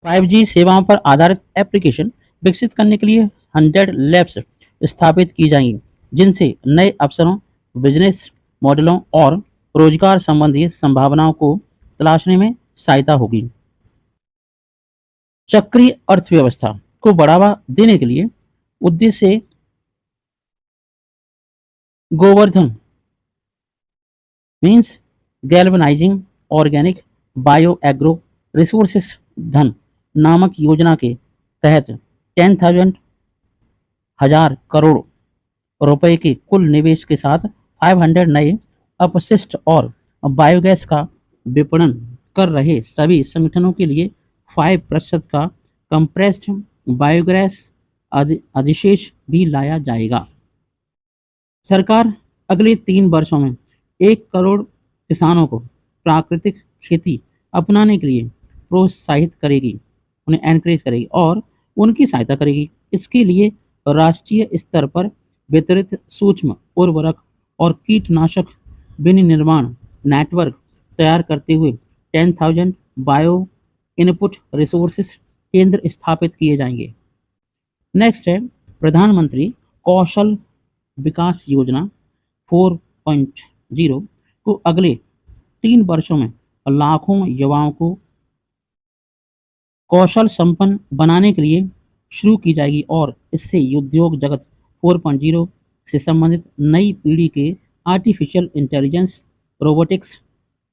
5G सेवाओं पर आधारित एप्लीकेशन विकसित करने के लिए 100 लैब्स स्थापित की जाएंगी, जिनसे नए अवसरों, बिजनेस मॉडलों और रोजगार संबंधी संभावनाओं को तलाशने में सहायता होगी। चक्रीय अर्थव्यवस्था को बढ़ावा देने के लिए उद्देश्य से Govardhan means galvanising organic bio agro resources धन नामक योजना के तहत 10,000 रुपए के कुल निवेश के साथ 500 नए अपशिष्ट और बायोगैस का विपणन कर रहे सभी संगठनों के लिए 5% का कंप्रेस्ड बायोगैस अधिशेष भी लाया जाएगा। सरकार अगले 3 वर्षों में 1 करोड़ किसानों को प्राकृतिक खेती अपनाने के लिए प्रोत्साहित करेगी, उन्हें एनकरेज करेगी और उनकी सहायता करेगी। इसके लिए राष्ट्रीय स्तर पर वितरित सूक्ष्म उर्वरक और कीटनाशक विनिर्माण नेटवर्क तैयार करते हुए 10,000 बायो इनपुट रिसोर्सेस केंद्र स्थापित किए जाएंगे। नेक्स्ट है प्रधानमंत्री कौशल विकास योजना 4.0 को अगले 3 वर्षों में लाखों युवाओं को कौशल संपन्न बनाने के लिए शुरू की जाएगी और इससे उद्योग जगत 4.0 से संबंधित नई पीढ़ी के artificial intelligence, robotics,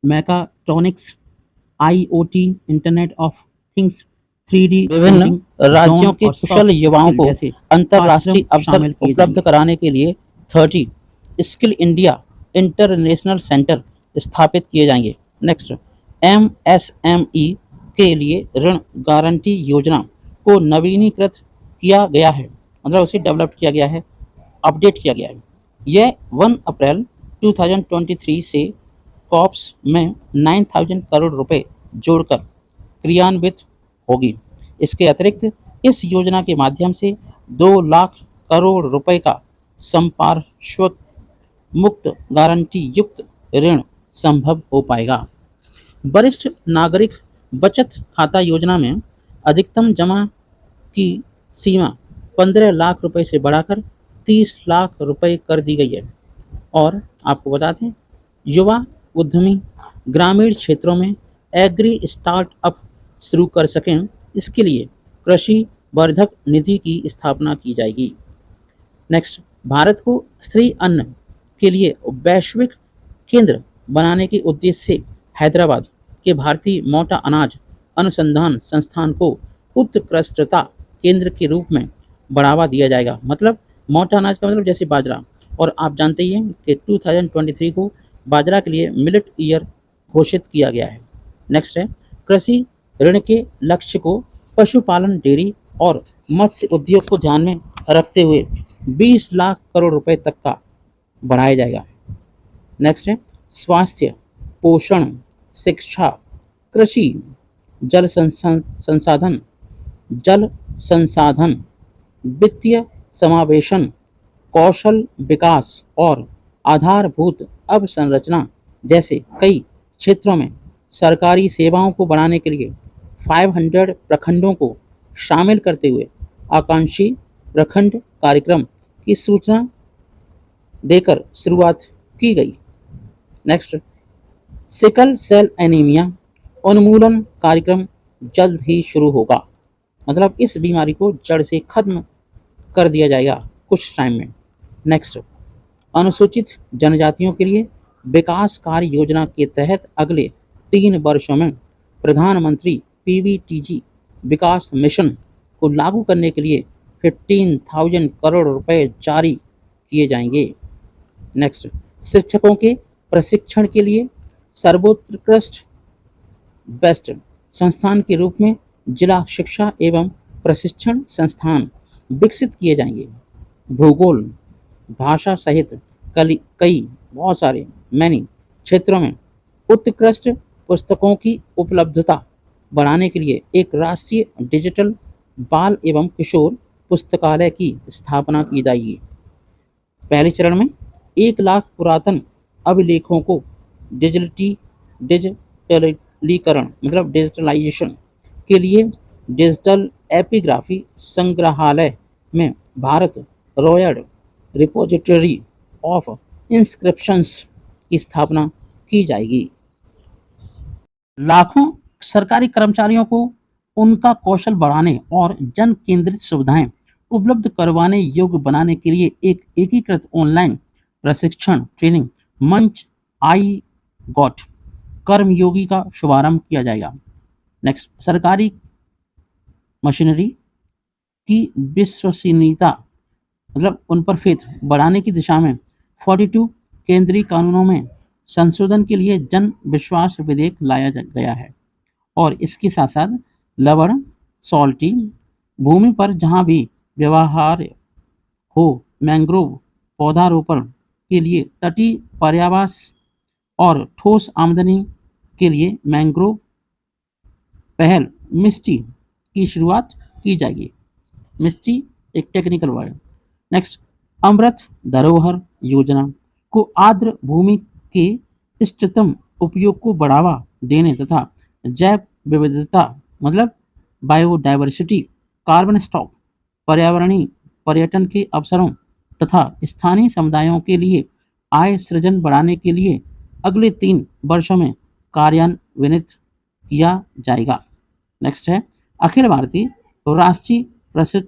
mechatronics, IoT, internet of things, 3D विभिन्न राज्यों के कुशल युवाओं को अंतर्राष्ट्रीय अवसर उपलब्ध कराने के लिए 30 स्किल इंडिया इंटरनेशनल सेंटर स्थापित किए जाएंगे। नेक्स्ट, एमएसएमई के लिए ऋण गारंटी योजना को नवीनीकृत किया गया है, मतलब उसे डेवलप किया गया है, अपडेट किया गया है। यह 1 अप्रैल 2023 से कॉप्स में 9,000 करोड़ रुपए जोड़कर क्रियान्वित होगी। इसके अतिरिक्त इस योजना के माध्यम से 2 लाख करोड़ रुपए का संपार्श्विक मुक्त गारंटी युक्त ऋण संभव हो पाएगा। वरिष्ठ नागरिक बचत खाता योजना में अधिकतम जमा की सीमा 15 लाख रुपए से बढ़ाकर 30 लाख रुपए कर दी गई है। और आपको बता दें, युवा उद्यमी ग्रामीण क्षेत्रों में एग्री स्टार्टअप शुरू कर सकें, इसके लिए कृषि वर्धक निधि की स्थापना की जाएगी। नेक्स्ट, भारत को स्त्री अन्न के लिए वैश्विक केंद्र बनाने के उद्देश्य से हैदराबाद के भारतीय मोटा अनाज अनुसंधान संस्थान को उत्कृष्टता केंद्र के रूप में बढ़ावा दिया जाएगा। मतलब मोटा अनाज का मतलब जैसे बाजरा, और आप जानते ही हैं कि 2023 को बाजरा के लिए मिलेट ईयर घोषित किया गया है। नेक्स्ट है, कृषि ऋण के लक्ष्य को पशुपालन, डेयरी और मत्स्य उद्योग को ध्यान में रखते हुए 20 लाख करोड़ रुपए तक का बढ़ाया जाएगा। नेक्स्ट है, स्वास्थ्य, पोषण, शिक्षा, कृषि, जल संसाधन, वित्तीय समावेशन, कौशल विकास और आधारभूत अवसंरचना जैसे कई क्षेत्रों में सरकारी सेवाओं को बढ़ाने के लिए 500 प्रखंडों को शामिल करते हुए आकांक्षी प्रखंड कार्यक्रम की सूचना देकर शुरुआत की गई। नेक्स्ट, सिकल सेल एनीमिया उन्मूलन कार्यक्रम जल्द ही शुरू होगा, मतलब इस बीमारी को जड़ से खत्म कर दिया जाएगा कुछ टाइम में। नेक्स्ट, अनुसूचित जनजातियों के लिए विकास कार्य योजना के तहत अगले 3 वर्षों में प्रधानमंत्री पीवीटीजी विकास मिशन को लागू करने के लिए 15,000 करोड़ रुपए जारी किए जाएंगे। नेक्स्ट, शिक्षकों के प्रशिक्षण के लिए सर्वोत्कृष्ट बेस्ट संस्थान के रूप में जिला शिक्षा एवं प्रशिक्षण संस्थान विकसित किए जाएंगे। भूगोल, भाषा सहित कई बहुत सारे मैनी क्षेत्रों में उत्कृष्ट पुस्तकों की उपलब्धता बढ़ाने के लिए एक राष्ट्रीय डिजिटल बाल एवं किशोर पुस्तकालय की स्थापना की जाएगी। पहले चरण में 1 लाख पुरातन अभिलेखों को डिजिटलीकरण मतलब डिजिटलाइजेशन के लिए डिजिटल एपिग्राफी संग्रहालय में Bharat royal repository of inscriptions की स्थापना की जाएगी। लाखों सरकारी कर्मचारियों को उनका कौशल बढ़ाने और जन केंद्रित सुविधाएं उपलब्ध करवाने योग्य बनाने के लिए एक एकीकृत ऑनलाइन प्रशिक्षण ट्रेनिंग मंच आई गॉट कर्मयोगी का शुभारंभ किया जाएगा। नेक्स्ट, सरकारी मशीनरी की विश्वसनीयता मतलब उन पर फेथ बढ़ाने की दिशा में 42 केंद्रीय कानूनों में संशोधन के लिए जन विश्वास विधेयक लाया गया है और इसके साथ साथ लवण सॉल्टी भूमि पर जहां भी व्यवहार हो मैंग्रोव पौधारोपण के लिए तटीय पर्यावास और ठोस आमदनी के लिए मैंग्रोव पहल मिस्टी की शुरुआत की जाएगी। मिस्टी एक टेक्निकल वर्ड। नेक्स्ट, अमृत धरोहर योजना को आर्द्र भूमि के इष्टतम उपयोग को बढ़ावा देने तथा जैव विविधता मतलब बायोडायवर्सिटी, कार्बन स्टॉक, पर्यावरणीय पर्यटन के अवसरों तथा स्थानीय समुदायों के लिए आय सृजन बढ़ाने के लिए अगले 3 वर्षों में कार्यान्वित किया जाएगा। नेक्स्ट है अखिल भारतीय राष्ट्रीय प्रशिक्षुता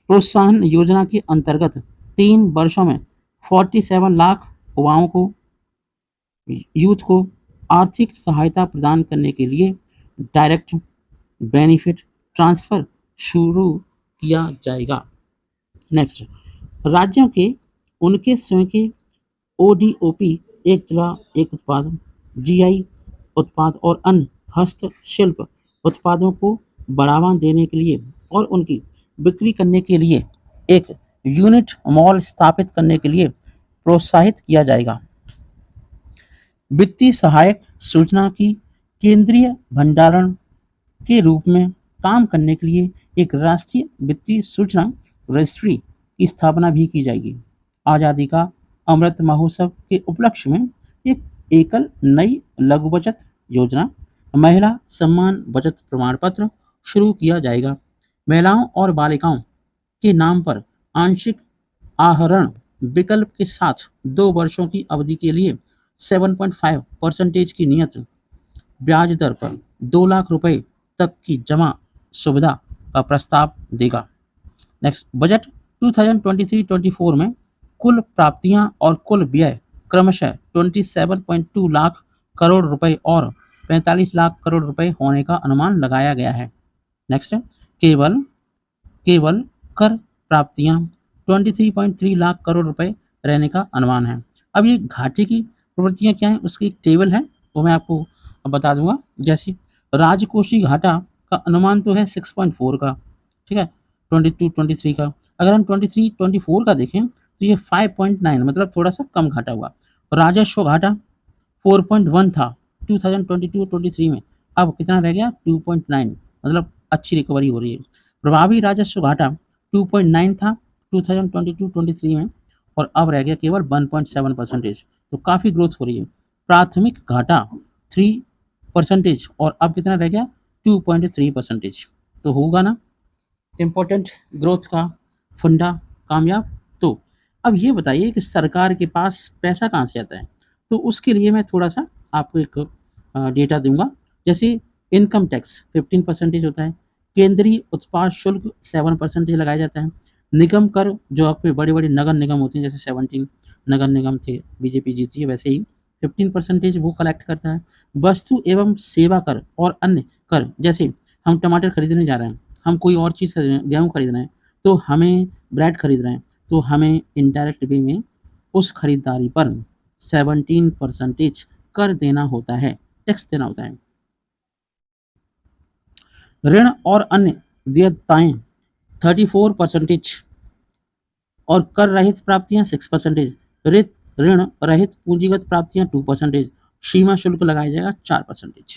प्रोत्साहन योजना के अंतर्गत 3 वर्षों में 47 लाख युवाओं को यूथ को आर्थिक सहायता प्रदान करने के लिए डायरेक्ट बेनिफिट ट्रांसफर शुरू किया जाएगा। नेक्स्ट, राज्यों के उनके स्वयं के ओडीओपी एक जिला एक उत्पाद जीआई उत्पाद और अन्य हस्तशिल्प उत्पादों को बढ़ावा देने के लिए और उनकी बिक्री करने के लिए एक यूनिट मॉल स्थापित करने के लिए प्रोत्साहित किया जाएगा। वित्तीय सहायक सूचना की केंद्रीय भंडारण के रूप में काम करने के लिए एक राष्ट्रीय वित्तीय सूचना रजिस्ट्री की स्थापना भी की जाएगी। आज़ादी का अमृत महोत्सव के उपलक्ष्य में एक एकल नई लघु बचत योजना महिला सम्मान बचत प्रमाण पत्र शुरू किया जाएगा। महिलाओं और बालिकाओं के नाम पर आंशिक आहरण विकल्प के साथ 2 वर्षों की अवधि के लिए 7.5% की नियत ब्याज दर पर 2 लाख रुपए तक की जमा सुविधा का प्रस्ताव देगा। नेक्स्ट, बजट 2023-24 में कुल प्राप्तियां और कुल व्यय क्रमशः 27.2 लाख करोड़ रुपए और 45 लाख करोड़ रुपए होने का अनुमान लगाया गया है। नेक्स्ट है केवल केवल कर प्राप्तियां 23.3 लाख करोड़ रुपए रहने का अनुमान है। अब ये घाटे की प्रवृत्तियां क्या है उसकी एक टेबल है वो मैं आपको बता दूंगा। जैसे राजकोषीय घाटा का अनुमान तो है 6.4 का, ठीक है 22-23 का। अगर हम 23-24 का देखें तो ये 5.9 मतलब थोड़ा सा कम घाटा हुआ। राजस्व घाटा 4.1 था 2022-23 में, अब कितना रह गया 2.9 मतलब अच्छी रिकवरी हो रही है। प्रभावी राजस्व घाटा 2.9 था 2022-23 में और अब रह गया केवल 1.7%, तो काफ़ी ग्रोथ हो रही है। प्राथमिक घाटा 3% और अब कितना रह गया 2.3%, तो होगा ना इम्पोर्टेंट ग्रोथ का फंडा कामयाब। तो अब ये बताइए कि सरकार के पास पैसा कहाँ से आता है, तो उसके लिए मैं थोड़ा सा आपको एक डेटा दूंगा। जैसे इनकम टैक्स 15% होता है, केंद्रीय उत्पाद शुल्क 7% लगाया जाता है, निगम कर जो आपके बड़े बड़े नगर निगम होते हैं जैसे 17 नगर निगम थे बीजेपी जीती है वैसे ही 15% वो कलेक्ट करता है। वस्तु एवं सेवा कर और अन्य कर, जैसे हम टमाटर खरीदने जा रहे हैं, हम कोई और चीज़ खरीद रहे हैं, गेहूँ खरीद रहे हैं, तो हमें ब्रेड खरीद रहे हैं, तो हमें इनडायरेक्ट वे में उस खरीदारी पर 17% कर देना होता है, टैक्स देना होता है। ऋण और अन्य देयताएं 34% और कर रहित प्राप्तियां 6%, ऋण रहित पूंजीगत प्राप्तियां 2%, सीमा शुल्क लगाया जाएगा 4%।